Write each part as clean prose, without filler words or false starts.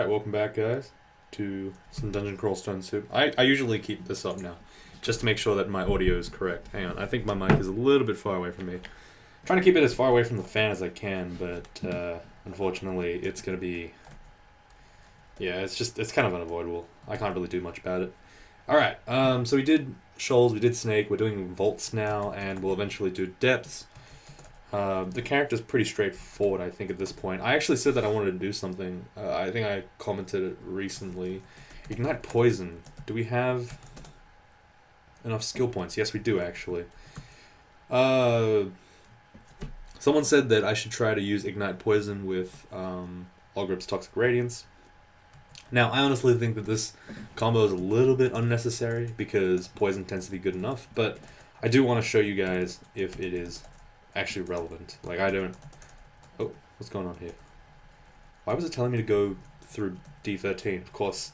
Alright, welcome back guys to some Dungeon Crawl Stone Soup. I usually keep this up now, just to make sure that my audio is correct. Hang on, I think my mic is a little bit far away from me. I'm trying to keep it as far away from the fan as I can, but unfortunately it's gonna be... Yeah, it's kind of unavoidable. I can't really do much about it. Alright, so we did Shoals, we did Snake, we're doing Vaults now, and we'll eventually do Depths. The character's pretty straightforward, I think, at this point. I actually said that I wanted to do something. I think I commented it recently. Ignite Poison. Do we have enough skill points? Yes, we do, actually. Someone said that I should try to use Ignite Poison with Olgrip's Toxic Radiance. Now, I honestly think that this combo is a little bit unnecessary because Poison tends to be good enough, but I do want to show you guys if it is actually relevant. Like, I don't... Oh, what's going on here? Why was it telling me to go through D13? Of course.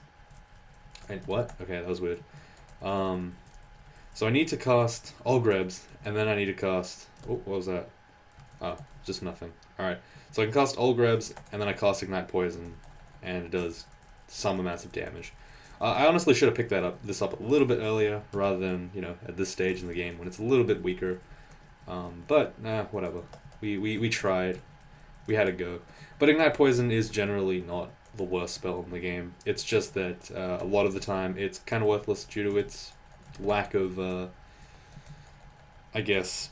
And what? Okay, that was weird. So I need to cast Olgrebs, and then I need to cast... Oh, what was that? Oh, just nothing. Alright, so I can cast Olgrebs, and then I cast Ignite Poison, and it does some amounts of damage. I honestly should have picked this up a little bit earlier, rather than, you know, at this stage in the game, when it's a little bit weaker. But, whatever. We tried. We had a go. But Ignite Poison is generally not the worst spell in the game. It's just that a lot of the time it's kind of worthless due to its lack of, I guess...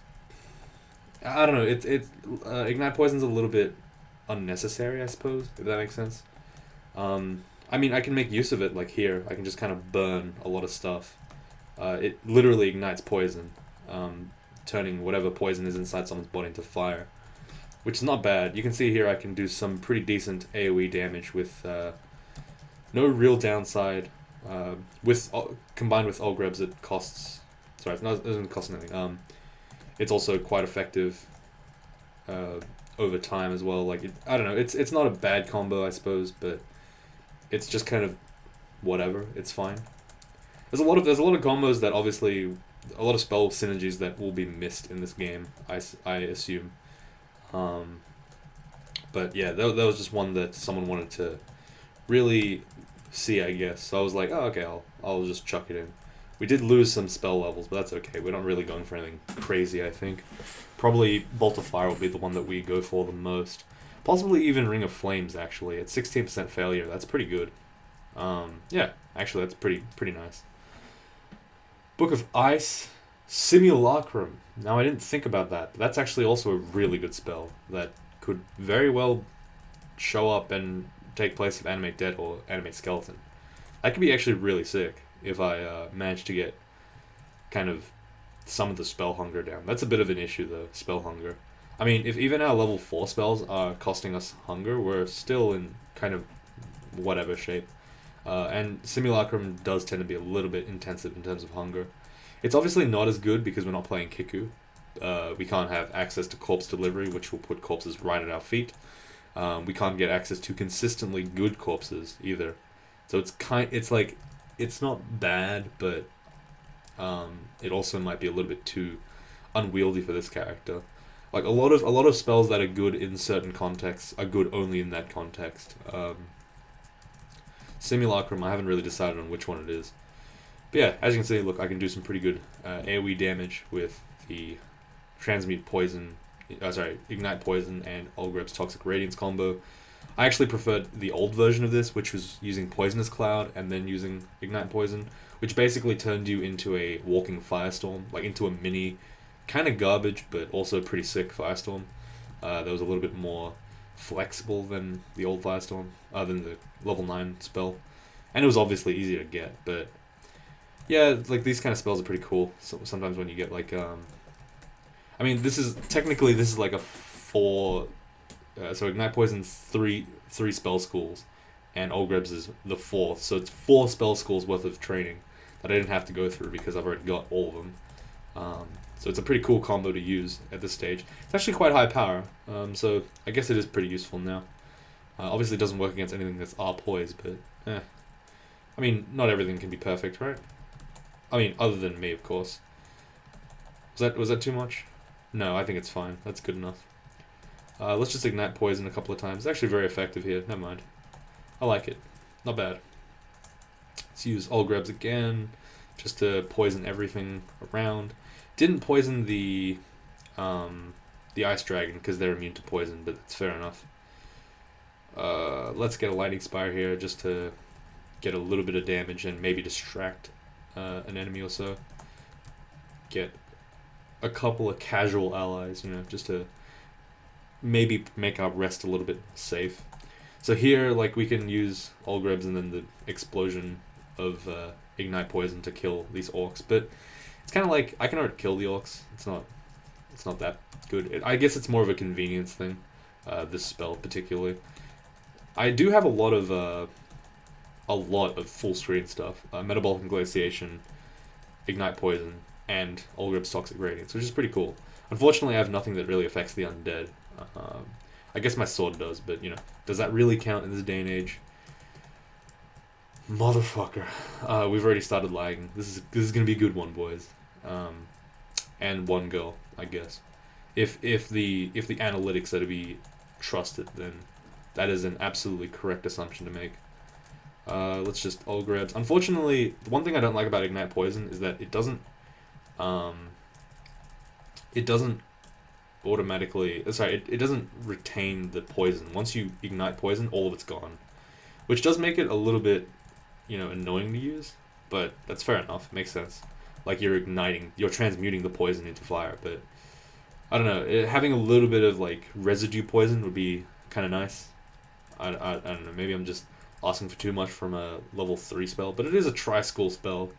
I don't know, Ignite Poison's a little bit unnecessary, I suppose, if that makes sense. I mean, I can make use of it, like here. I can just kind of burn a lot of stuff. It literally ignites poison. Turning whatever poison is inside someone's body into fire, which is not bad. You can see here I can do some pretty decent AoE damage with no real downside. Combined with Olgrebs, it costs... Sorry, it doesn't cost anything. It's also quite effective over time as well. Like, I don't know, it's not a bad combo, I suppose, but it's just kind of whatever. It's fine. There's a lot of combos that obviously... A lot of spell synergies that will be missed in this game, I assume. But yeah, that was just one that someone wanted to really see, I guess. So I was like, oh, okay, I'll just chuck it in. We did lose some spell levels, but that's okay. We're not really going for anything crazy, I think. Probably Bolt of Fire will be the one that we go for the most. Possibly even Ring of Flames, actually. At 16% failure, that's pretty good. Yeah, actually, that's pretty nice. Book of Ice, Simulacrum. Now, I didn't think about that, but that's actually also a really good spell that could very well show up and take place of Animate Dead or Animate Skeleton. That could be actually really sick if I manage to get kind of some of the spell hunger down. That's a bit of an issue, though, spell hunger. I mean, if even our level 4 spells are costing us hunger, we're still in kind of whatever shape. And Simulacrum does tend to be a little bit intensive in terms of hunger. It's obviously not as good because we're not playing Kiku. We can't have access to corpse delivery, which will put corpses right at our feet. We can't get access to consistently good corpses either. So it's not bad, but it also might be a little bit too unwieldy for this character. Like a lot of spells that are good in certain contexts are good only in that context. Simulacrum, I haven't really decided on which one it is. But yeah, as you can see, look, I can do some pretty good AoE damage with the Ignite Poison and Olgreb's Toxic Radiance combo. I actually preferred the old version of this, which was using Poisonous Cloud and then using Ignite Poison, which basically turned you into a walking firestorm, like into a mini, kind of garbage, but also pretty sick firestorm. That was a little bit more flexible than the old Firestorm, than the level 9 spell. And it was obviously easier to get, but yeah, like these kind of spells are pretty cool. So sometimes when you get like, I mean, this is like a 4, so Ignite Poison's 3 spell schools, and Olgrebs is the 4th, so it's 4 spell schools worth of training that I didn't have to go through because I've already got all of them. So it's a pretty cool combo to use at this stage. It's actually quite high power, so I guess it is pretty useful now. Obviously it doesn't work against anything that's poise, but I mean, not everything can be perfect, right? I mean, other than me, of course. Was that too much? No, I think it's fine. That's good enough. Let's just Ignite Poison a couple of times. It's actually very effective here. Never mind. I like it. Not bad. Let's use all grabs again, just to poison everything around. Didn't poison the ice dragon because they're immune to poison, but it's fair enough. Let's get a lightning spire here just to get a little bit of damage and maybe distract an enemy or so. Get a couple of casual allies, you know, just to maybe make our rest a little bit safe. So here, like, we can use Olgrebs and then the explosion of ignite poison to kill these orcs, but it's kind of like I can already kill the orcs. It's not that good. I guess it's more of a convenience thing. This spell particularly. I do have a lot of full screen stuff. Metabolic Glaciation, Ignite Poison, and Olgreb's Toxic Radiance, which is pretty cool. Unfortunately, I have nothing that really affects the undead. I guess my sword does, but, you know, does that really count in this day and age? Motherfucker. We've already started lagging. This is gonna be a good one, boys. And one girl, I guess. If the analytics are to be trusted, then that is an absolutely correct assumption to make. Let's just all grabs. Unfortunately, the one thing I don't like about Ignite Poison is that it doesn't automatically, it doesn't retain the poison. Once you ignite poison, all of it's gone, which does make it a little bit, you know, annoying to use, but that's fair enough. Makes sense. Like, you're transmuting the poison into fire, but I don't know, having a little bit of like residue poison would be kind of nice. I don't know, maybe I'm just asking for too much from a level 3 spell, but it is a tri-school spell.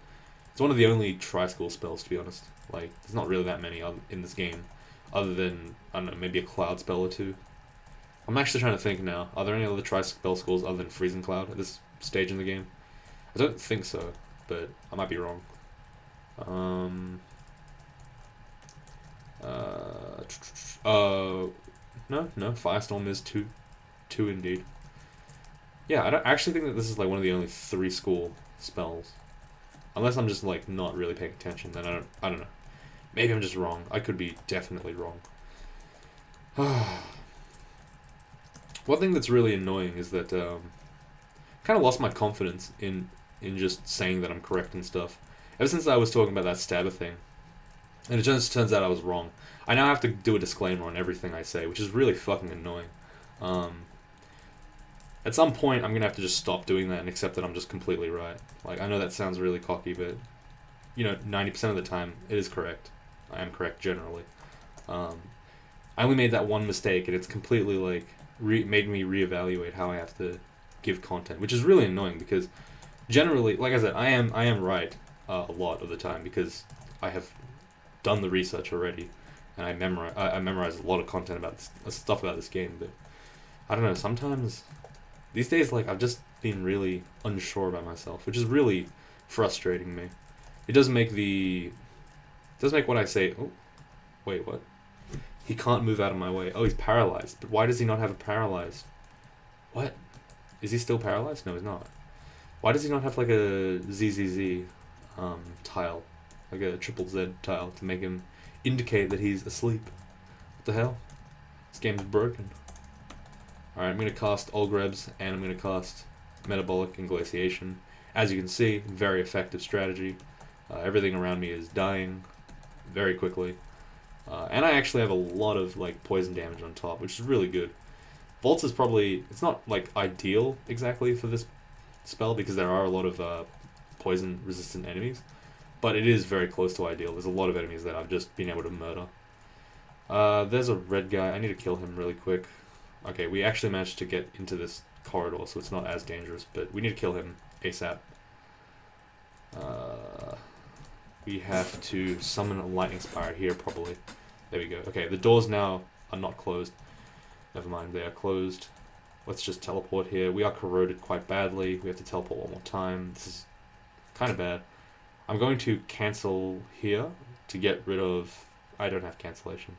It's one of the only tri-school spells, to be honest. Like, there's not really that many in this game, other than, I don't know, maybe a cloud spell or two. I'm actually trying to think now, are there any other tri-spell schools other than Freezing Cloud at this stage in the game? I don't think so, but I might be wrong. No, Firestorm is two indeed. Yeah, I don't actually think that this is like one of the only 3 school spells. Unless I'm just like not really paying attention, then I don't know. Maybe I'm just wrong. I could be definitely wrong. One thing that's really annoying is that kind of lost my confidence in just saying that I'm correct and stuff. Ever since I was talking about that stabber thing, and it just turns out I was wrong. I now have to do a disclaimer on everything I say, which is really fucking annoying. At some point, I'm going to have to just stop doing that and accept that I'm just completely right. Like, I know that sounds really cocky, but, you know, 90% of the time, it is correct. I am correct, generally. I only made that one mistake, and it's completely, like, made me reevaluate how I have to give content, which is really annoying, because generally, like I said, I am right a lot of the time, because I have done the research already, and I memorize a lot of content about stuff about this game, but I don't know, sometimes these days, like, I've just been really unsure about myself, which is really frustrating me. It does make what I say. Oh, wait, what? He can't move out of my way. Oh, he's paralyzed. But why does he not have a paralyzed? What? Is he still paralyzed? No, he's not. Why does he not have like a ZZZ tile, like a triple Z tile to make him indicate that he's asleep? What the hell? This game's broken. Alright, I'm going to cast Olgrebs, and I'm going to cast Metabolic and Glaciation. As you can see, very effective strategy. Everything around me is dying very quickly. And I actually have a lot of like poison damage on top, which is really good. Vaults is probably, it's not like ideal exactly for this spell, because there are a lot of poison resistant enemies, but it is very close to ideal. There's a lot of enemies that I've just been able to murder. There's a red guy. I need to kill him really quick. Okay, we actually managed to get into this corridor, so it's not as dangerous, but we need to kill him ASAP. We have to summon a lightning spire here, probably. There we go. Okay, the doors now are not closed. Never mind, they are closed. Let's just teleport here. We are corroded quite badly. We have to teleport one more time. This is kind of bad. I'm going to cancel here to get rid of... I don't have cancellation.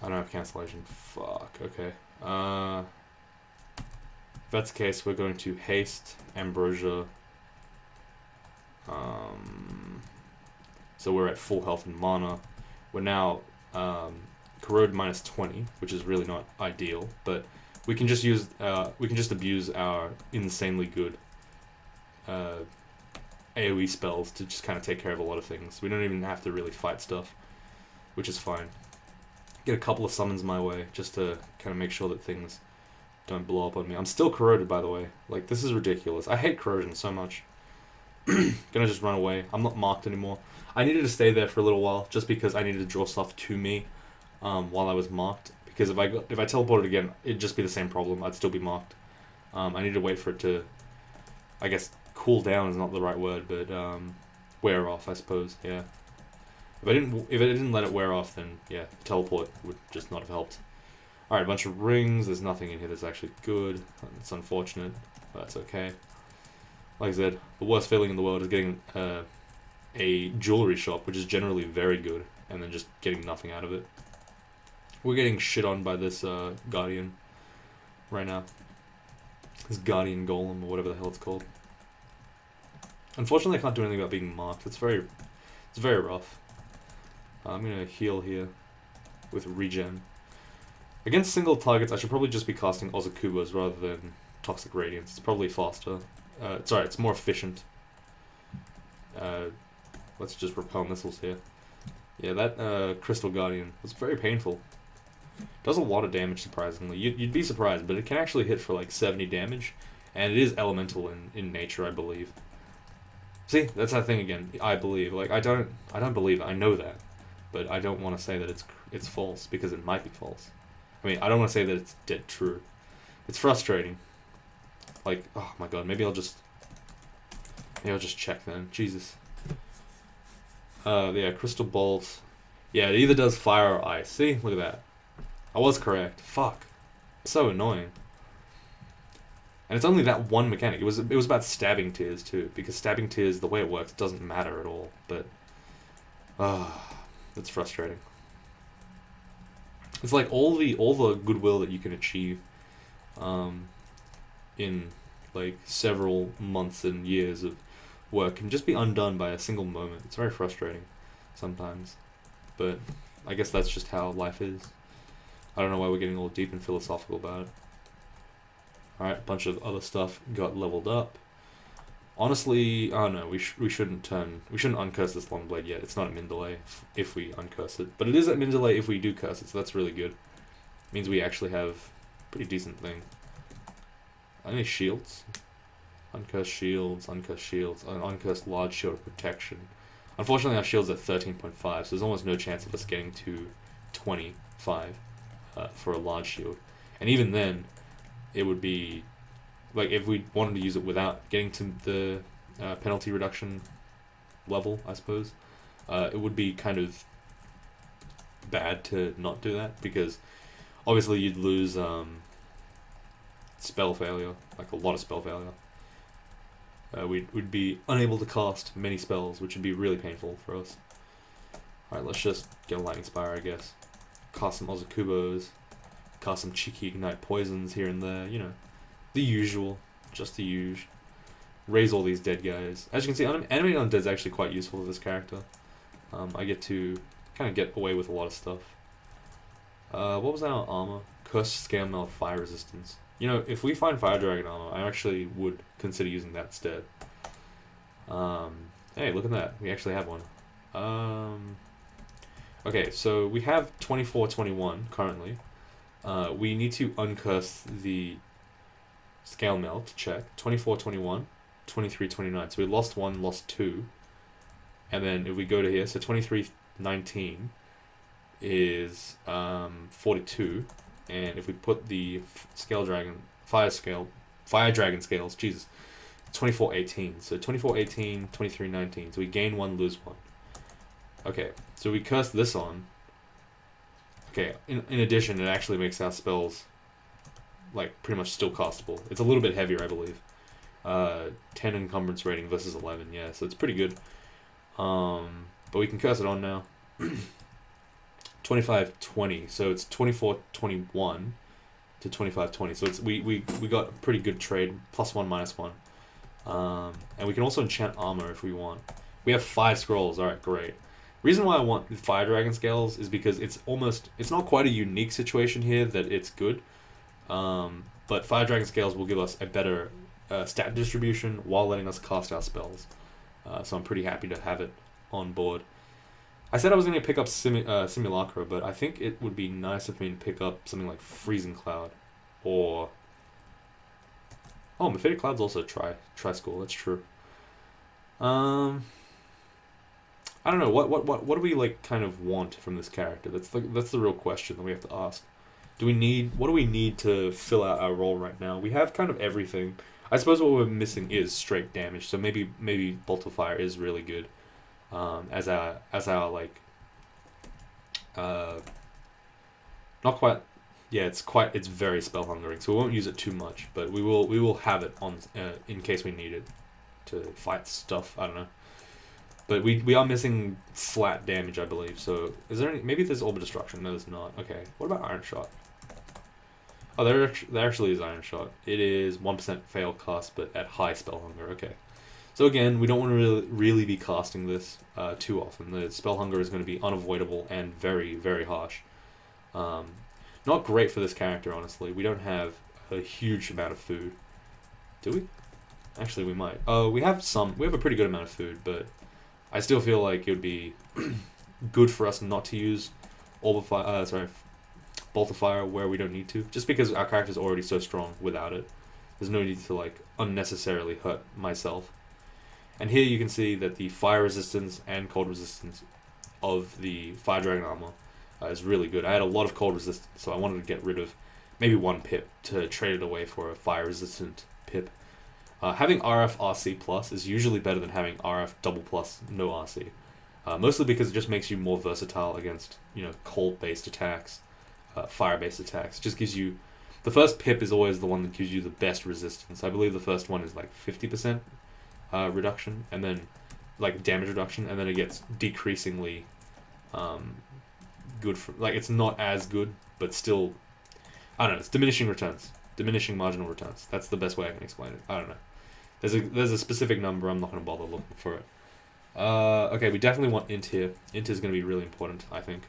I don't have cancellation. Fuck, okay. If that's the case, we're going to haste Ambrosia. So we're at full health and mana. We're now corrode minus 20, which is really not ideal, but we can just use we can just abuse our insanely good AoE spells to just kind of take care of a lot of things. We don't even have to really fight stuff, which is fine. Get a couple of summons my way just to kind of make sure that things don't blow up on me. I'm still corroded, by the way. Like, this is ridiculous. I hate corrosion so much. Gonna just run away. I'm not marked anymore. I needed to stay there for a little while just because I needed to draw stuff to me while I was marked. Because if I teleported again, it'd just be the same problem. I'd still be marked. I need to wait for it to, I guess, cool down is not the right word, but wear off, I suppose. Yeah. If I didn't let it wear off, then yeah, teleport would just not have helped. All right, a bunch of rings. There's nothing in here that's actually good. It's unfortunate, but that's okay. Like I said, the worst feeling in the world is getting a jewelry shop, which is generally very good, and then just getting nothing out of it. We're getting shit on by this Guardian right now. This Guardian Golem, or whatever the hell it's called. Unfortunately, I can't do anything about being marked. It's very rough. I'm gonna heal here with regen. Against single targets, I should probably just be casting Ozakubos rather than Toxic Radiance. It's probably faster. Sorry, it's more efficient. Let's just repel missiles here. Yeah, that Crystal Guardian was very painful. Does a lot of damage, surprisingly. You'd be surprised, but it can actually hit for like 70 damage, and it is elemental in nature, I believe. See, that's that thing again. I believe. Like, I don't believe it. I know that, but I don't want to say that it's false because it might be false. I mean, I don't want to say that it's dead true. It's frustrating. Like, oh my god, maybe I'll just check then. Jesus. Yeah, Crystal Bolt. Yeah, it either does fire or ice. See? Look at that. I was correct. Fuck. So annoying. And it's only that one mechanic. It was about stabbing tears too, because stabbing tears, the way it works, doesn't matter at all. But, it's frustrating. It's like all the goodwill that you can achieve, in like several months and years of work can just be undone by a single moment. It's very frustrating sometimes, but I guess that's just how life is. I don't know why we're getting all deep and philosophical about it. Alright, a bunch of other stuff got leveled up. Honestly, oh no, we shouldn't uncurse this long blade yet. It's not at min delay if we uncurse it, but it is at min delay if we do curse it, so that's really good. It means we actually have a pretty decent thing. Any shields? Uncursed shields, uncursed large shield of protection. Unfortunately, our shield's at 13.5, so there's almost no chance of us getting to 25 for a large shield. And even then, it would be, like, if we wanted to use it without getting to the penalty reduction level, I suppose, it would be kind of bad to not do that, because obviously you'd lose spell failure, like a lot of spell failure. We'd be unable to cast many spells, which would be really painful for us. Alright, let's just get a Lightning Spire, I guess. Cast some Ozakubos, cast some cheeky Ignite Poisons here and there, you know. The usual, just the usual. Raise all these dead guys. As you can see, animating undead is actually quite useful for this character. I get to kind of get away with a lot of stuff. What was our armor? Cursed Scale Mail Fire Resistance. You know, if we find Fire Dragon armor, I actually would consider using that instead. Hey, look at that. We actually have one. Okay, so we have 24-21 currently. We need to uncurse the Scale Mail to check. 24-21, 23-29. So we lost one, lost two. And then if we go to here, so 23-19 is 42. And if we put the Fire Dragon scales, Jesus, 24-18. So 24-18, 23-19. So we gain one, lose one. Okay, so we curse this on. Okay, in addition, it actually makes our spells, like, pretty much still castable. It's a little bit heavier, I believe. 10 encumbrance rating versus 11, yeah, so it's pretty good. But we can curse it on now. 25-20, so it's 24-21 to 25-20. So it's we got a pretty good trade, +1, -1. And we can also enchant armor if we want. We have 5 scrolls, alright, great. Reason why I want the Fire Dragon scales is because it's not quite a unique situation here that it's good, but Fire Dragon scales will give us a better stat distribution while letting us cast our spells. So I'm pretty happy to have it on board. I said I was going to pick up Simulacra, but I think it would be nice of me to pick up something like Freezing Cloud, or Mephitic Cloud's also Tri-School. That's true. I don't know what do we like kind of want from this character. That's the real question that we have to ask. What do we need to fill out our role right now? We have kind of everything. I suppose what we're missing is straight damage. So maybe Bolt of Fire is really good. As our like not quite, yeah, it's very spell hungering, so we won't use it too much, but we will have it on in case we need it to fight stuff. I don't know, but we are missing flat damage, I believe. So is there any, maybe there's Orb of Destruction? No, there's not. Okay, what about Iron Shot? Oh, there actually is Iron Shot. It is 1% fail cast, but at high spell hunger. Okay. So again, we don't want to really be casting this too often. The spell hunger is going to be unavoidable and very, very harsh. Not great for this character, honestly. We don't have a huge amount of food. Do we? Actually, we might. We have a pretty good amount of food, but I still feel like it would be good for us not to use Bolt of Fire where we don't need to. Just because our character is already so strong without it. There's no need to like unnecessarily hurt myself. And here you can see that the fire resistance and cold resistance of the Fire Dragon armor is really good. I had a lot of cold resistance, so I wanted to get rid of maybe one pip to trade it away for a fire resistant pip. Having RF RC plus is usually better than having RF double plus no RC. Mostly because it just makes you more versatile against, cold based attacks, fire based attacks. It just gives you, the first pip is always the one that gives you the best resistance. I believe the first one is like 50%. Reduction, and then like damage reduction, and then it gets decreasingly good for, like, it's not as good, but still, I don't know, it's diminishing returns, diminishing marginal returns. That's the best way I can explain it. I don't know, there's a specific number. I'm not going to bother looking for it. Okay, we definitely want int here. Int is going to be really important, I think.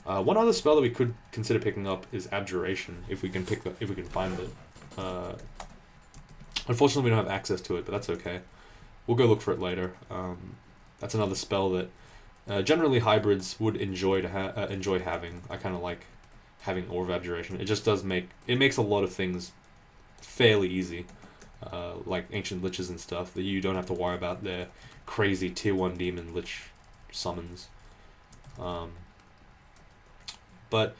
One other spell that we could consider picking up is Abjuration, if we can find it. Unfortunately, we don't have access to it, but that's okay. We'll go look for it later. That's another spell that generally hybrids would enjoy having. I kind of like having Orb of Abjuration. It just makes a lot of things fairly easy, like Ancient Liches and stuff, that you don't have to worry about their crazy tier 1 demon lich summons. But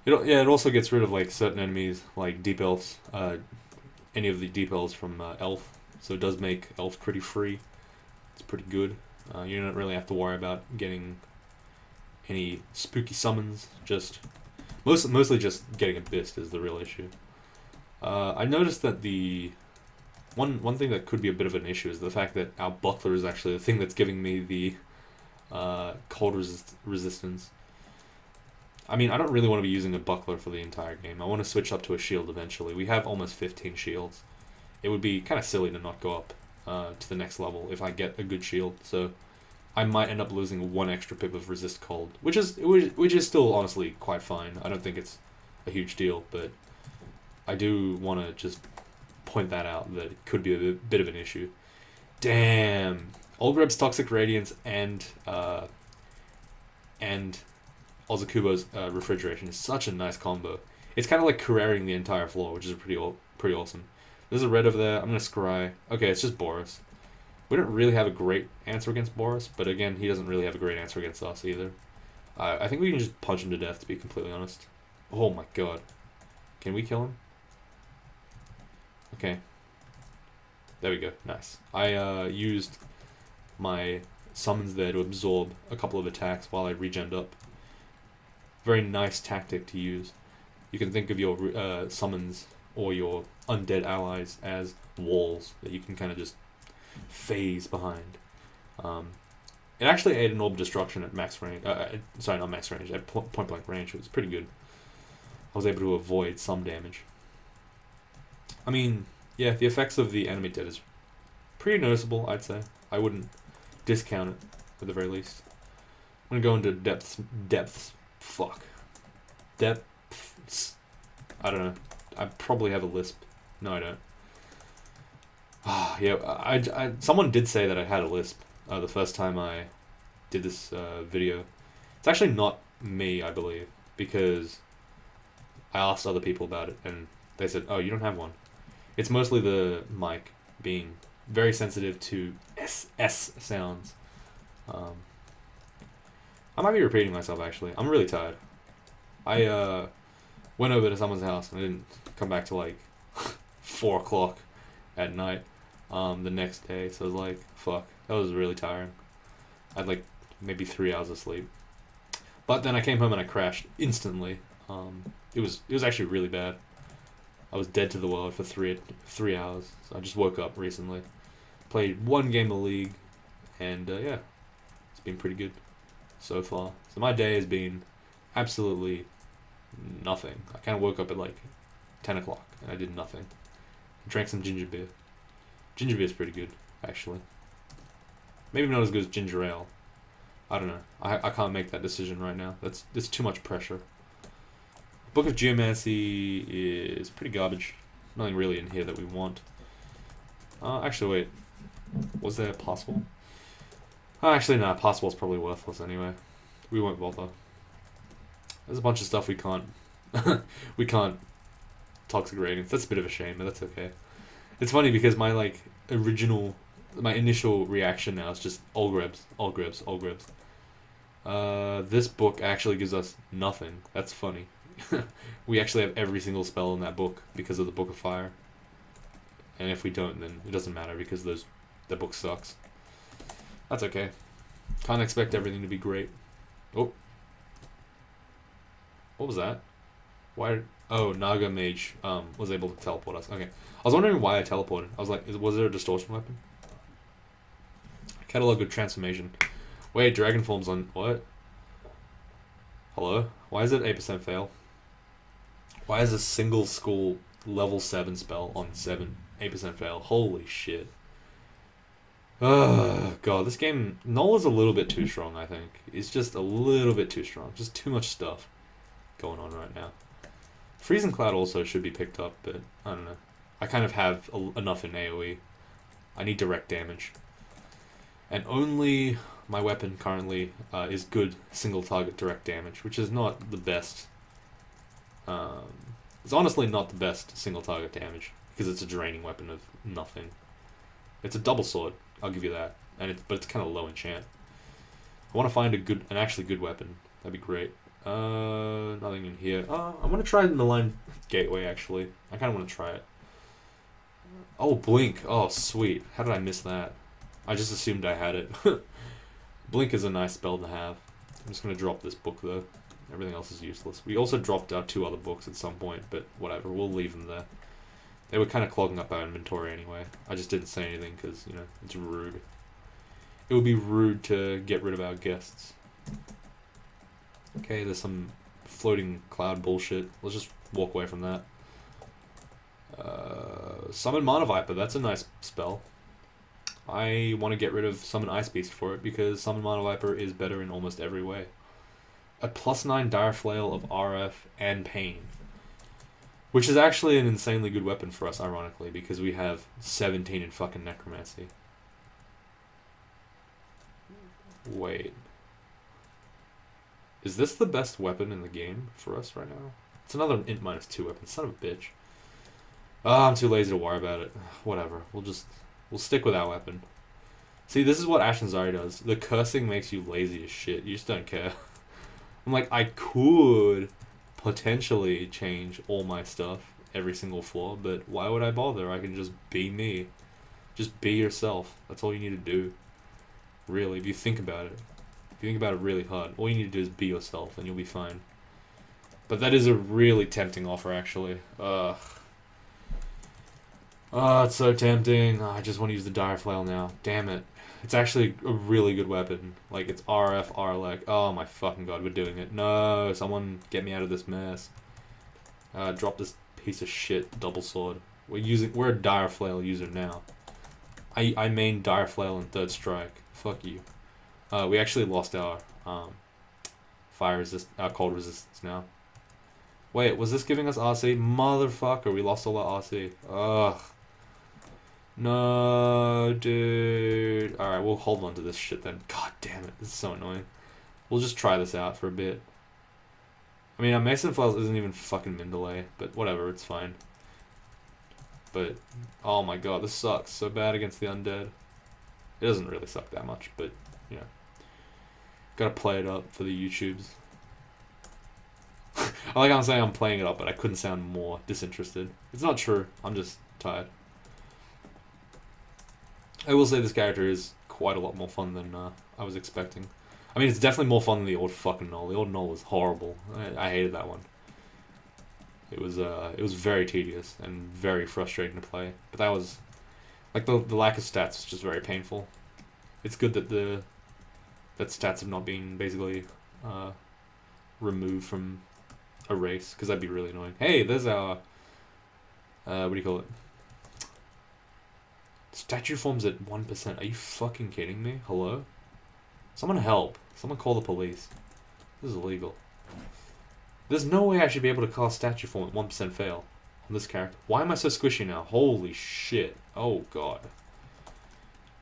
it also gets rid of like certain enemies, like Deep Elves. Any of the Deep Elves from Elf, so it does make Elf pretty free. It's pretty good. You don't really have to worry about getting any spooky summons. Just mostly just getting Abyssed is the real issue. I noticed that the one thing that could be a bit of an issue is the fact that our Buckler is actually the thing that's giving me the cold resistance. I mean, I don't really want to be using a Buckler for the entire game. I want to switch up to a shield eventually. We have almost 15 shields. It would be kind of silly to not go up to the next level if I get a good shield. So I might end up losing one extra pip of resist cold, which is still honestly quite fine. I don't think it's a huge deal, but I do want to just point that out, that it could be a bit of an issue. Damn, Olgreb's Toxic Radiance and Ozakubo's Refrigeration is such a nice combo. It's kind of like careering the entire floor, which is pretty awesome. There's a red over there. I'm going to scry. Okay, it's just Boris. We don't really have a great answer against Boris, but again, he doesn't really have a great answer against us either. I think we can just punch him to death, to be completely honest. Oh my god. Can we kill him? Okay. There we go. Nice. I used my summons there to absorb a couple of attacks while I regened up. Very nice tactic to use. You can think of your summons or your undead allies as walls that you can kind of just phase behind. It actually ate an Orb of Destruction at max range. Sorry, not max range. At point blank range. It was pretty good. I was able to avoid some damage. I mean, yeah, the effects of the Animate Dead is pretty noticeable, I'd say. I wouldn't discount it, at the very least. I'm gonna go into depths. Fuck. Depths. I don't know. I probably have a lisp. No, I don't. Yeah, someone did say that I had a lisp the first time I did this video. It's actually not me, I believe, because I asked other people about it, and they said, oh, you don't have one. It's mostly the mic being very sensitive to S sounds. I might be repeating myself, actually. I'm really tired. I went over to someone's house, and I didn't come back till like 4 o'clock at night the next day, so I was like, fuck, that was really tiring. I had like maybe 3 hours of sleep. But then I came home and I crashed instantly. It was actually really bad. I was dead to the world for three hours. So I just woke up recently. Played 1 game of League, and yeah, it's been pretty good so far. So my day has been absolutely nothing. I kind of woke up at like 10 o'clock and I did nothing. Drank some ginger beer. Ginger beer is pretty good, actually. Maybe not as good as ginger ale. I don't know. I can't make that decision right now. That's too much pressure. Book of Geomancy is pretty garbage. Nothing really in here that we want. Actually, wait. Was there a possible? Actually, nah. Possible is probably worthless anyway. We won't bother. There's a bunch of stuff we can't. we can't. Toxic ratings. That's a bit of a shame, but that's okay. It's funny because my my initial reaction now is just all grebs. This book actually gives us nothing. That's funny. We actually have every single spell in that book because of the Book of Fire. And if we don't, then it doesn't matter because that book sucks. That's okay. Can't expect everything to be great. Oh. What was that? Why? Oh, Naga Mage was able to teleport us. Okay. I was wondering why I teleported. I was like, was there a distortion weapon? Catalog of Transformation. Wait, Dragon Form's on... What? Hello? Why is it 8% fail? Why is a single school level 7 spell on 8% fail? Holy shit. Oh, God. This game... Gnoll is a little bit too strong, I think. It's just a little bit too strong. Just too much stuff going on right now. Freezing Cloud also should be picked up, but I don't know. I kind of have enough in AoE. I need direct damage. And only my weapon currently is good single target direct damage, which is not the best. It's honestly not the best single target damage because it's a draining weapon of nothing. It's a double sword, I'll give you that, but it's kind of low enchant. I want to find an actually good weapon. That'd be great. Nothing in here. I want to try the Malign Gateway actually. I kind of want to try it. Oh, Blink. Oh, sweet. How did I miss that? I just assumed I had it. Blink is a nice spell to have. I'm just going to drop this book, though. Everything else is useless. We also dropped our 2 other books at some point, but whatever. We'll leave them there. They were kind of clogging up our inventory anyway. I just didn't say anything because, you know, it's rude. It would be rude to get rid of our guests. Okay, there's some floating cloud bullshit. Let's just walk away from that. Summon Mana Viper. That's a nice spell. I want to get rid of Summon Ice Beast for it because Summon Mana Viper is better in almost every way. A +9 Dire Flail of RF and Pain. Which is actually an insanely good weapon for us, ironically, because we have 17 in fucking Necromancy. Wait. Is this the best weapon in the game for us right now? It's another int -2 weapon. Son of a bitch. I'm too lazy to worry about it. Whatever. We'll stick with our weapon. See, this is what Ashen Zari does. The cursing makes you lazy as shit. You just don't care. I'm like, I could potentially change all my stuff, every single floor, but why would I bother? I can just be me. Just be yourself. That's all you need to do. Really, if you think about it. If you think about it really hard, all you need to do is be yourself and you'll be fine. But that is a really tempting offer, actually. Ugh. Oh, it's so tempting. Oh, I just want to use the Dire Flail now. Damn it. It's actually a really good weapon. Like, it's RF, RLEC. Oh my fucking god, we're doing it. No, someone get me out of this mess. Drop this piece of shit double sword. We're a Dire Flail user now. I main Dire Flail in 3rd Strike. Fuck you. We actually lost our our cold resistance now. Wait, was this giving us RC? Motherfucker, we lost all our RC. Ugh. No, dude. Alright, we'll hold on to this shit then. God damn it, this is so annoying. We'll just try this out for a bit. I mean, our Mason Flails isn't even fucking min delay, but whatever, it's fine. But, oh my god, this sucks so bad against the undead. It doesn't really suck that much, but, you know. Gotta play it up for the YouTubes. I like how I'm saying I'm playing it up, but I couldn't sound more disinterested. It's not true, I'm just tired. I will say this character is quite a lot more fun than I was expecting. I mean, it's definitely more fun than the old fucking Gnoll. The old Gnoll was horrible. I hated that one. It was very tedious and very frustrating to play. But that was, like, the lack of stats was just very painful. It's good that that stats have not been basically removed from a race, because that'd be really annoying. Hey, there's our what do you call it? Statue forms at 1%. Are you fucking kidding me? Hello? Someone help. Someone call the police. This is illegal. There's no way I should be able to cast statue form at 1% fail on this character. Why am I so squishy now? Holy shit. Oh god.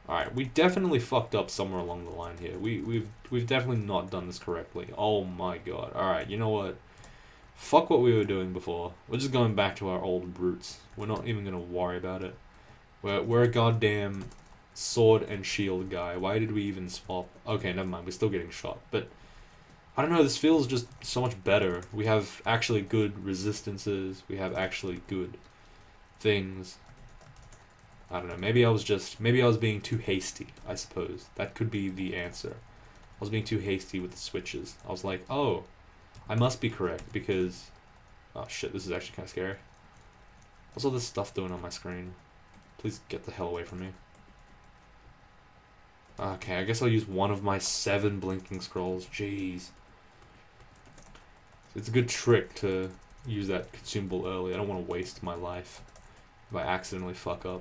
Alright, we definitely fucked up somewhere along the line here. We've definitely not done this correctly. Oh my god. Alright, you know what? Fuck what we were doing before. We're just going back to our old roots. We're not even gonna worry about it. We're a goddamn sword and shield guy. Why did we even swap? Okay, never mind. We're still getting shot. But, I don't know, this feels just so much better. We have actually good resistances. We have actually good things. I don't know. Maybe I was being too hasty, I suppose. That could be the answer. I was being too hasty with the switches. I was like, oh, I must be correct because... Oh shit, this is actually kind of scary. What's all this stuff doing on my screen? Please get the hell away from me. Okay, I guess I'll use one of my 7 blinking scrolls. Jeez. It's a good trick to use that consumable early. I don't want to waste my life if I accidentally fuck up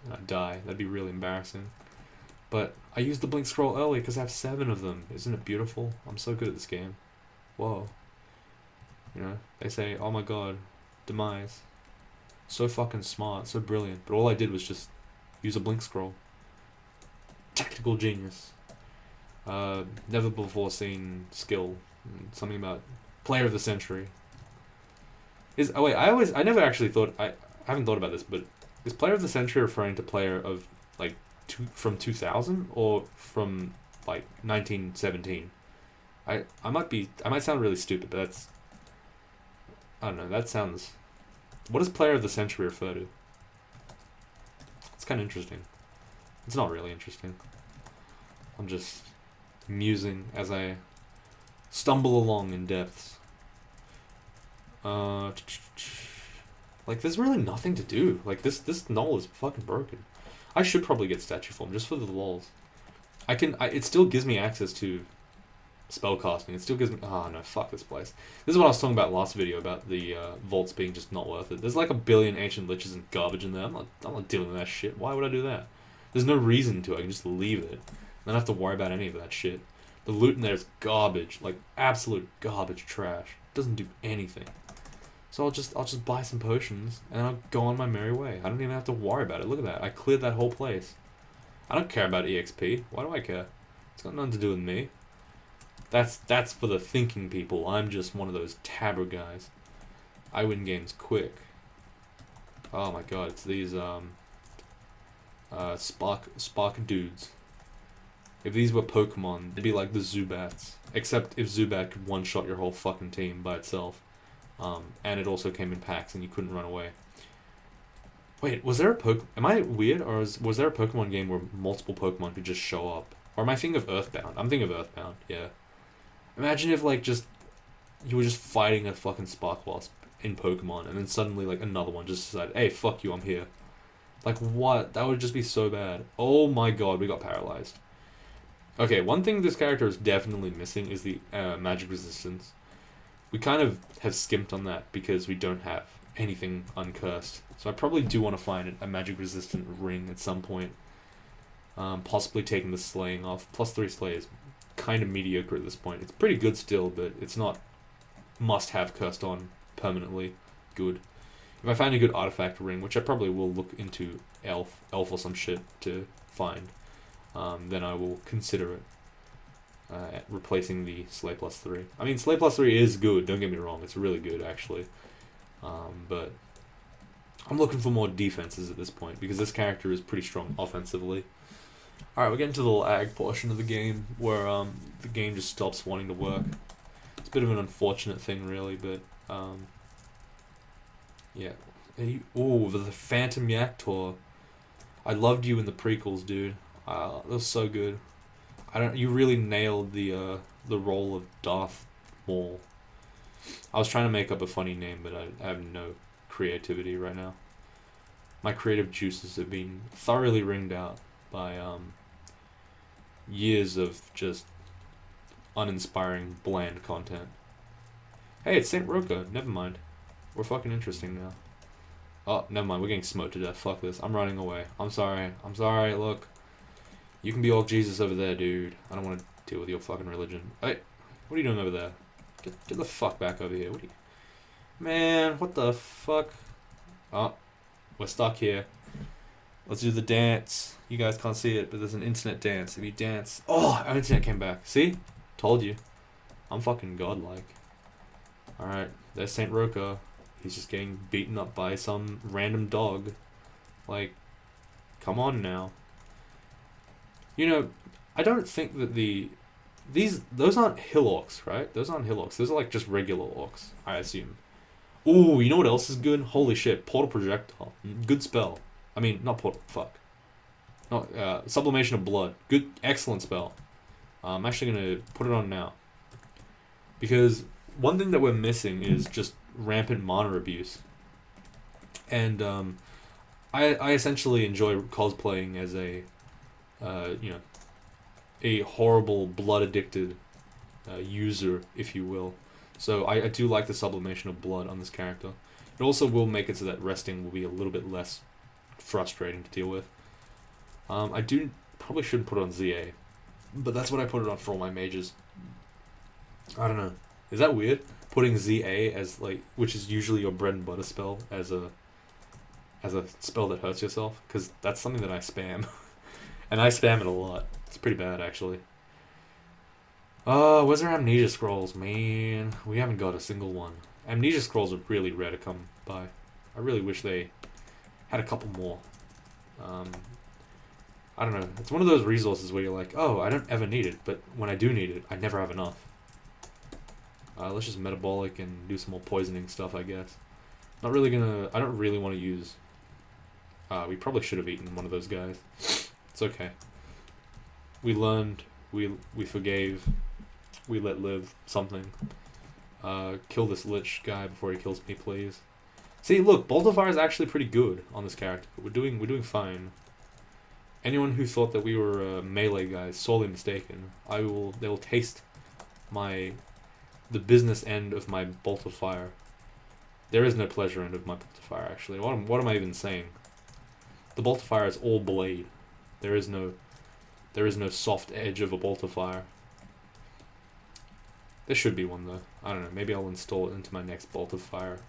and I die. That'd be really embarrassing. But I used the blink scroll early because I have 7 of them. Isn't it beautiful? I'm so good at this game. Whoa. You know, they say, oh my god, Demise. So fucking smart, so brilliant. But all I did was just use a blink scroll. Tactical genius. Never before seen skill. Something about player of the century. Oh wait, I never actually thought, I haven't thought about this, but is player of the century referring to player of, like, from 2000 or from, like, 1917? I might sound really stupid, but that's, I don't know, that sounds, what does player of the century refer to? It's kind of interesting. It's not really interesting. I'm just musing as I stumble along in depths. Like, there's really nothing to do. Like, this Gnoll is fucking broken. I should probably get statue form just for the lols. It still gives me access to spellcasting. It still gives me, oh no, fuck this place. This is what I was talking about last video, about the vaults being just not worth it. There's like a billion ancient liches and garbage in there. I'm not dealing with that shit. Why would I do that? There's no reason to. I can just leave it. I don't have to worry about any of that shit. The loot in there is garbage, like absolute garbage trash. It doesn't do anything. So I'll just buy some potions and I'll go on my merry way. I don't even have to worry about it. Look at that. I cleared that whole place. I don't care about EXP. Why do I care? It's got nothing to do with me. That's for the thinking people. I'm just one of those tabber guys. I win games quick. Oh my god, it's these Spark dudes. If these were Pokemon, they'd be like the Zubats. Except if Zubat could one-shot your whole fucking team by itself. And it also came in packs and you couldn't run away. Wait, was there a am I weird, or was there a Pokemon game where multiple Pokemon could just show up? Or am I thinking of Earthbound? I'm thinking of Earthbound, yeah. Imagine if, like, you were just fighting a fucking Sparkwasp in Pokemon, and then suddenly, like, another one just decided, hey, fuck you, I'm here. Like, what? That would just be so bad. Oh my god, we got paralyzed. Okay, one thing this character is definitely missing is the magic resistance. We kind of have skimped on that because we don't have anything uncursed. So I probably do want to find a magic resistant ring at some point. Possibly taking the slaying off. +3 slay is kind of mediocre at this point. It's pretty good still, but it's not must-have cursed on permanently good. If I find a good artifact ring, which I probably will look into elf or some shit to find, then I will consider it replacing the Slay plus 3. I mean, Slay plus 3 is good, don't get me wrong, it's really good actually. But I'm looking for more defenses at this point, because this character is pretty strong offensively. Alright, we're getting to the lag portion of the game, where the game just stops wanting to work. It's a bit of an unfortunate thing really, but yeah. Ooh, the Phantom Yaktor. I loved you in the prequels, dude. That was so good. You really nailed the role of Darth Maul. I was trying to make up a funny name, but I have no creativity right now. My creative juices have been thoroughly wringed out by years of just uninspiring, bland content. Hey, it's Saint Roka. Never mind. We're fucking interesting now. Oh, never mind. We're getting smoked to death. Fuck this. I'm running away. I'm sorry. I'm sorry. Look. You can be all Jesus over there, dude. I don't want to deal with your fucking religion. Hey, what are you doing over there? Get the fuck back over here. What are you... Man, what the fuck? Oh, we're stuck here. Let's do the dance. You guys can't see it, but there's an internet dance. If you dance... Oh, our internet came back. See? Told you. I'm fucking godlike. Alright, there's Saint Roka. He's just getting beaten up by some random dog. Like, come on now. You know, I don't think that those aren't hill orcs, right? Those aren't hill orcs. Those are like just regular orcs, I assume. Ooh, you know what else is good? Holy shit, portal projectile. Good spell. I mean, not portal, fuck. Not, sublimation of blood. Good, excellent spell. I'm actually gonna put it on now. Because one thing that we're missing is just rampant mana abuse. And, I essentially enjoy cosplaying as a, you know, a horrible blood-addicted user, if you will. So I do like the sublimation of blood on this character. It also will make it so that resting will be a little bit less frustrating to deal with. I probably shouldn't put it on ZA, but that's what I put it on for all my mages. I don't know. Is that weird? Putting ZA as like, which is usually your bread and butter spell, as a spell that hurts yourself, because that's something that I spam. And I spam it a lot. It's pretty bad, actually. Where's our Amnesia Scrolls, man? We haven't got a single one. Amnesia Scrolls are really rare to come by. I really wish they had a couple more. I don't know. It's one of those resources where you're like, oh, I don't ever need it, but when I do need it, I never have enough. Let's just metabolic and do some more poisoning stuff, I guess. I don't really want to use... we probably should have eaten one of those guys. It's okay. We learned, we forgave, we let live something. Kill this lich guy before he kills me, please. See, look, Bolt of Fire is actually pretty good on this character. We're doing fine. Anyone who thought that we were melee guys, sorely mistaken. They will taste the business end of my Bolt of Fire. There is no pleasure end of my Bolt of Fire, actually. What am I even saying? The Bolt of Fire is all blade. There is no soft edge of a Bolt of Fire. There should be one though. I don't know. Maybe I'll install it into my next Bolt of Fire.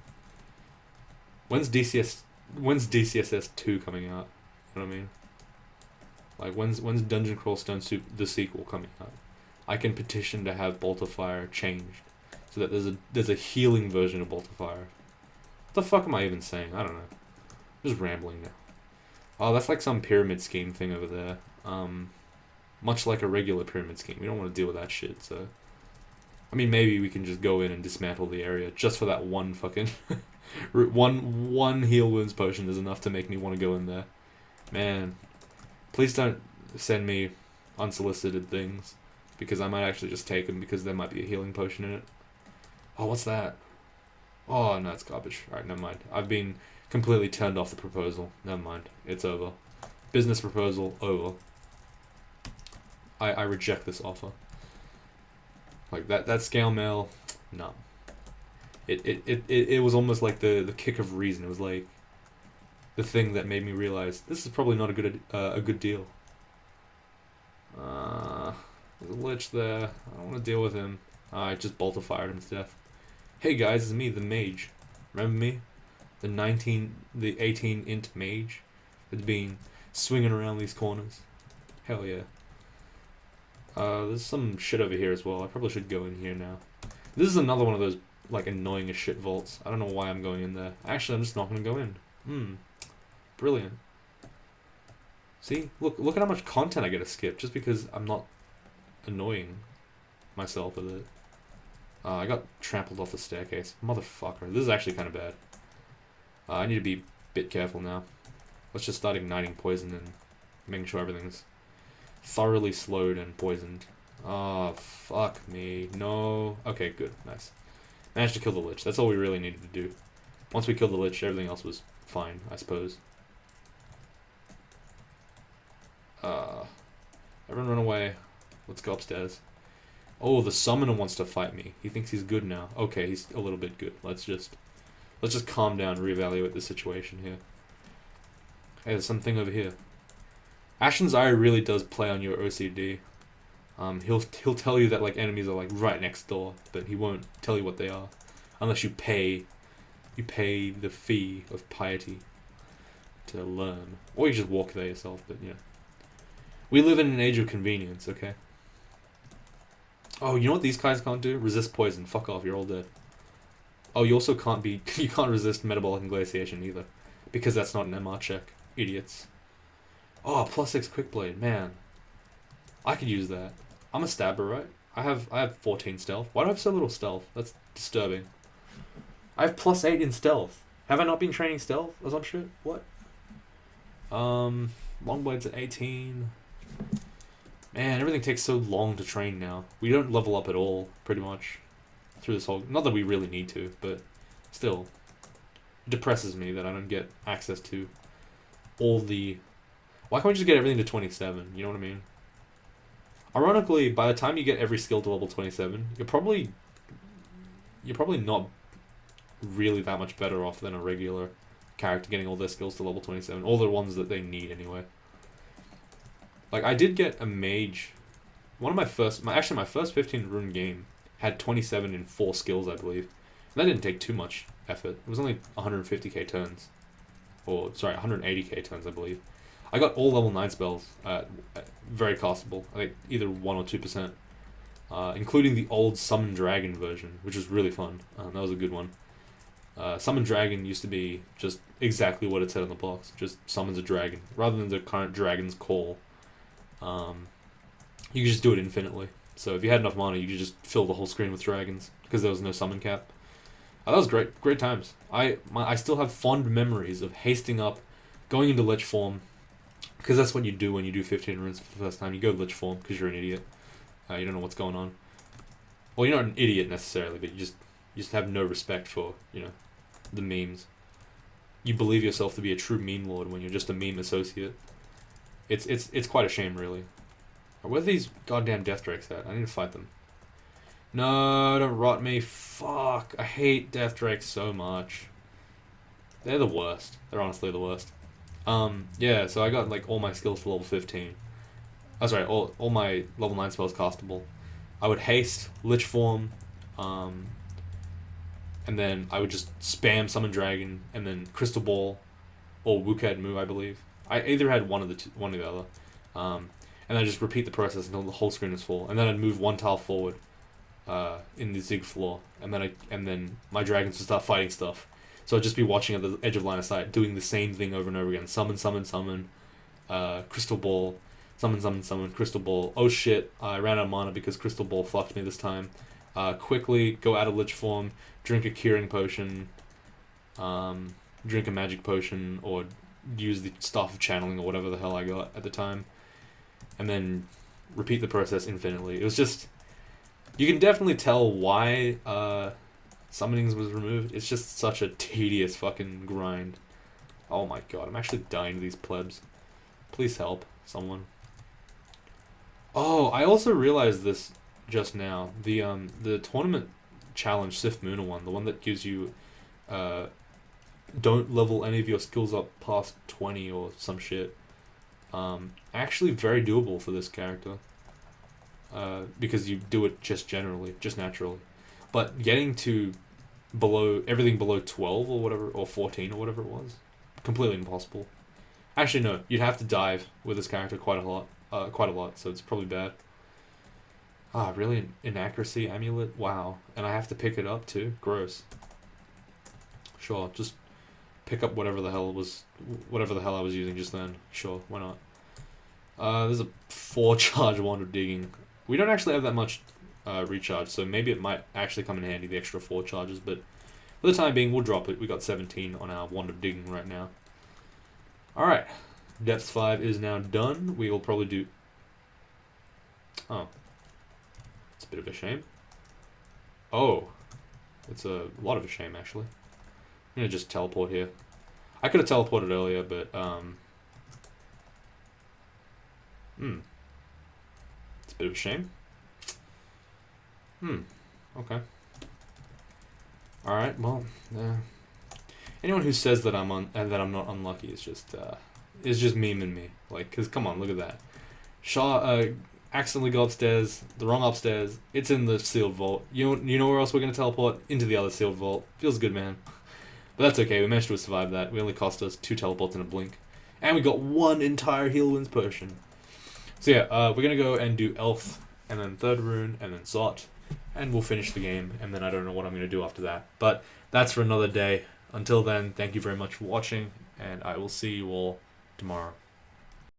When's DCSS 2 coming out? You know what I mean? Like when's Dungeon Crawl Stone Soup the sequel coming out? I can petition to have Bolt of Fire changed so that there's a healing version of Bolt of Fire. What the fuck am I even saying? I don't know. I'm just rambling now. Oh, that's like some pyramid scheme thing over there. Much like a regular pyramid scheme. We don't want to deal with that shit, so... I mean, maybe we can just go in and dismantle the area just for that one fucking... one heal wounds potion is enough to make me want to go in there. Man. Please don't send me unsolicited things, because I might actually just take them because there might be a healing potion in it. Oh, what's that? Oh, no, it's garbage. Alright, never mind. I've been completely turned off the proposal. Never mind. It's over. Business proposal, over. I reject this offer. Like, that scale mail, no. It was almost like the kick of reason. It was like the thing that made me realize this is probably not a good deal. There's a lich there. I don't want to deal with him. I just bolter fired him to death. Hey guys, it's me, the mage. Remember me? The 18 int mage that's been swinging around these corners. Hell yeah. There's some shit over here as well. I probably should go in here now. This is another one of those like annoying as shit vaults. I don't know why I'm going in there. Actually, I'm just not gonna go in. Brilliant. See, look at how much content I get to skip just because I'm not annoying myself with it. I got trampled off the staircase. Motherfucker. This is actually kind of bad. I need to be a bit careful now. Let's just start igniting poison and making sure everything's thoroughly slowed and poisoned. Oh, fuck me. No. Okay, good. Nice. Managed to kill the lich. That's all we really needed to do. Once we killed the lich, everything else was fine, I suppose. Everyone run away. Let's go upstairs. Oh, the summoner wants to fight me. He thinks he's good now. Okay, he's a little bit good. Let's just calm down, reevaluate the situation here. Hey, there's something over here. Ashen's Eye really does play on your OCD. He'll tell you that like enemies are like right next door, but he won't tell you what they are, unless you pay the fee of piety to learn, or you just walk there yourself. But yeah, we live in an age of convenience. Okay. Oh, you know what these guys can't do? Resist poison. Fuck off. You're all dead. Oh, you also can't resist metabolic ingladiation either, because that's not an MR check. Idiots. Oh, +6 quick blade, man. I could use that. I'm a stabber, right? I have 14 stealth. Why do I have so little stealth? That's disturbing. I have +8 in stealth. Have I not been training stealth or some shit? What? Longblade's at 18. Man, everything takes so long to train now. We don't level up at all, pretty much, through this whole... Not that we really need to, but still. It depresses me that I don't get access to all the... Why can't we just get everything to 27? You know what I mean? Ironically, by the time you get every skill to level 27, you're probably not really that much better off than a regular character getting all their skills to level 27. All the ones that they need, anyway. Like, I did get a mage... my first 15 rune game had 27 in 4 skills, I believe. And that didn't take too much effort. It was only 150k turns. Or, sorry, 180k turns, I believe. I got all level 9 spells, very castable. I think either 1 or 2%. Including the old Summon Dragon version, which was really fun. That was a good one. Summon Dragon used to be just exactly what it said on the box. Just summons a dragon. Rather than the current Dragon's Call. You could just do it infinitely. So if you had enough mana, you could just fill the whole screen with dragons. Because there was no summon cap. That was great. Great times. I still have fond memories of hasting up, going into Lich form. Because that's what you do when you do 15 runes for the first time. You go Lich form because you're an idiot. You don't know what's going on. Well, you're not an idiot necessarily, but you just have no respect for, the memes. You believe yourself to be a true meme lord when you're just a meme associate. It's quite a shame, really. Where are these goddamn death drakes at? I need to fight them. No, don't rot me. Fuck. I hate death drakes so much. They're the worst. They're honestly the worst. Yeah, so I got like all my skills to level 15. Oh, sorry, all my level 9 spells castable. I would haste, Lich Form, and then I would just spam Summon Dragon, and then Crystal Ball, or Wukad Mu, I believe. I either had one or the other. And I just repeat the process until the whole screen is full, and then I'd move one tile forward, in the Zig floor, and then my dragons would start fighting stuff. So I'd just be watching at the edge of line of sight, doing the same thing over and over again. Summon, Crystal Ball, summon, Crystal Ball. Oh shit, I ran out of mana because Crystal Ball fucked me this time. Quickly go out of Lich form, drink a curing potion, drink a magic potion, or use the Staff of Channeling or whatever the hell I got at the time. And then repeat the process infinitely. It was just... You can definitely tell why Summonings was removed. It's just such a tedious fucking grind. Oh my god, I'm actually dying to these plebs. Please help, someone. Oh, I also realized this just now. The tournament challenge Sif Moona one, the one that gives you don't level any of your skills up past 20 or some shit. Actually very doable for this character. because you do it just generally, just naturally. But getting to everything below 12 or whatever, or 14 or whatever it was, completely impossible. Actually, no, you'd have to dive with this character quite a lot, so it's probably bad. Ah, really? Inaccuracy amulet? Wow. And I have to pick it up too? Gross. Sure, just pick up whatever the hell I was using just then. Sure, why not? There's a 4-charge wand of digging. We don't actually have that much recharge, so maybe it might actually come in handy, the extra 4 charges, but for the time being, we'll drop it. We got 17 on our wand of digging right now. Alright, depth 5 is now done. We will probably do... Oh. It's a bit of a shame. Oh. It's a lot of a shame, actually. I'm gonna just teleport here. I could have teleported earlier, but, It's a bit of a shame. Okay. Alright, well, anyone who says that I'm not unlucky is just memeing me. Like, cause come on, look at that. Accidentally go upstairs, the wrong upstairs. It's in the sealed vault. You know where else we're gonna teleport? Into the other sealed vault. Feels good, man. But that's okay. We managed to survive that. We only cost us 2 teleports in a blink, and we got 1 entire heal winds potion. So yeah, we're gonna go and do Elf, and then third rune, and then Zot, and we'll finish the game. And then I don't know what I'm gonna do after that. But that's for another day. Until then, thank you very much for watching, and I will see you all tomorrow.